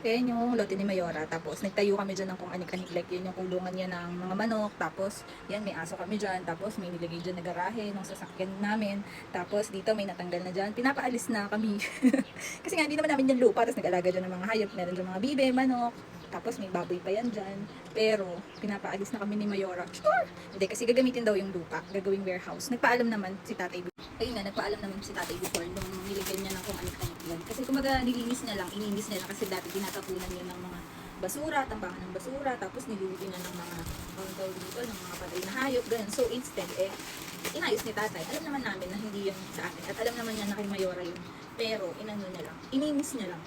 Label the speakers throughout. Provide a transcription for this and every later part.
Speaker 1: Ayan yung lote ni Mayora. Tapos, nagtayo kami dyan ng kung anik-anik. Like, yun yung kulungan niya ng mga manok. Tapos, yan, may aso kami dyan. Tapos, may nilagay dyan na garahe ng sasakyan namin. Tapos, dito may natanggal na dyan. Pinapaalis na kami. Kasi nga, hindi naman namin yung lupa. Tapos, nag-alaga dyan ng mga hayop. Meron dyan mga bibe, manok. Tapos, may baboy pa yan dyan. Pero, pinapaalis na kami ni Mayora. Sure! Hindi, kasi gagamitin daw yung lupa. Gagawing warehouse. Nagpaalam naman si tatay. Ayun nga, nagpaalam naman si tatay before nung nilagyan niya ng kung ano-ano yan. Kasi kumaga nilinis niya lang, ininis niya lang kasi dati tinatapunan niya ng mga basura, tambangan ng basura, tapos nililitin niya ng mga tawag dito, ng mga patay na hayop, ganun. So instead, inayos ni tatay. Alam naman namin na hindi yun sa akin. At alam naman niya na kay Mayora yun. Pero, inano niya lang, ininis niya lang.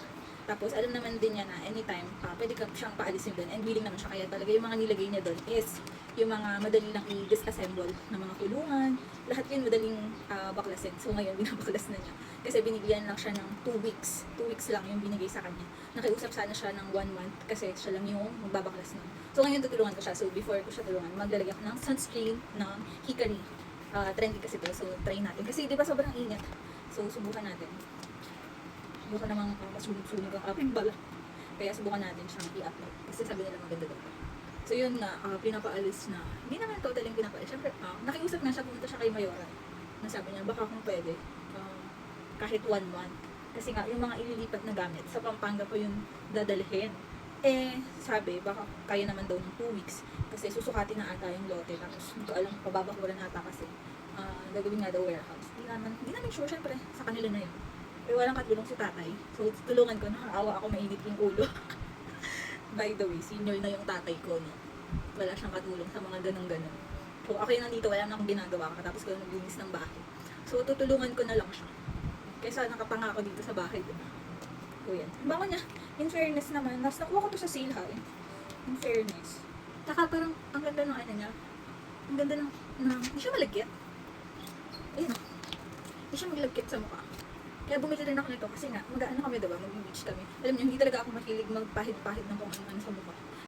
Speaker 1: Tapos, alam naman din niya na anytime, pwede ka siyang paalisin doon. And willing naman siya. Kaya talaga yung mga nilagay niya doon is yung mga madali lang i-disassemble na mga kulungan. Lahat yun madaling baklasin. So, ngayon, binabaklas na niya. Kasi binigyan lang siya ng 2 weeks. 2 weeks lang yung binigay sa kanya. Nakiusap sana siya ng 1 month kasi siya lang yung magbabaklas nun. So, ngayon tutulungan ko siya. So, before ko siya tulungan, maglalagay ako ng sunscreen ng Hikari. Trendy kasi to. So, try natin. Kasi, di ba, sobrang init. So, subukan natin. Baka namang masunog-sunog ang aking bala. Kaya subukan natin siyang i-upload. Kasi sabi nila maganda daw. So yun nga, pinapaalis na. Hindi naman totally pinapaalis. Siyempre, nakiusap na siya, pumunta siya kay Mayora. Nasabi niya, baka kung pwede, kahit 1 month. Kasi nga, yung mga ililipat na gamit, sa Pampanga po yung dadalhin. Sabi, baka kaya naman daw ng 2 weeks. Kasi susukatin na ata yung lote. Tapos, hindi ko alam, pababakuran ata kasi. Gagawin nga daw warehouse. Hindi naman sure, syempre, sa kanila na yun. Pero walang katulong si tatay. So, tulungan ko. Nakakaawa ako, mainit yung ulo. By the way, senior na yung tatay ko, no? Wala siyang katulong sa mga ganun-ganun. So, ako yung nandito, wala na akong ginagawa. Katapos ko naglinis ng bahay. So, tutulungan ko na lang siya. Kaysa nakapanga ako dito sa bahay, diba? So, yan. Bango niya. In fairness naman, nakuha ko to sa sale ha. In fairness. Tsaka parang, ang ganda ng ano niya. Ang ganda ng, hindi siya malagkit. Ayun. Hindi siya maglagkit sa mukha. Kaya bumili rin ako nito kasi nga, mag-ano kami diba, mag-beach kami. Alam niyo, hindi talaga ako mahilig magpahid-pahid ng kung ano sa mukha.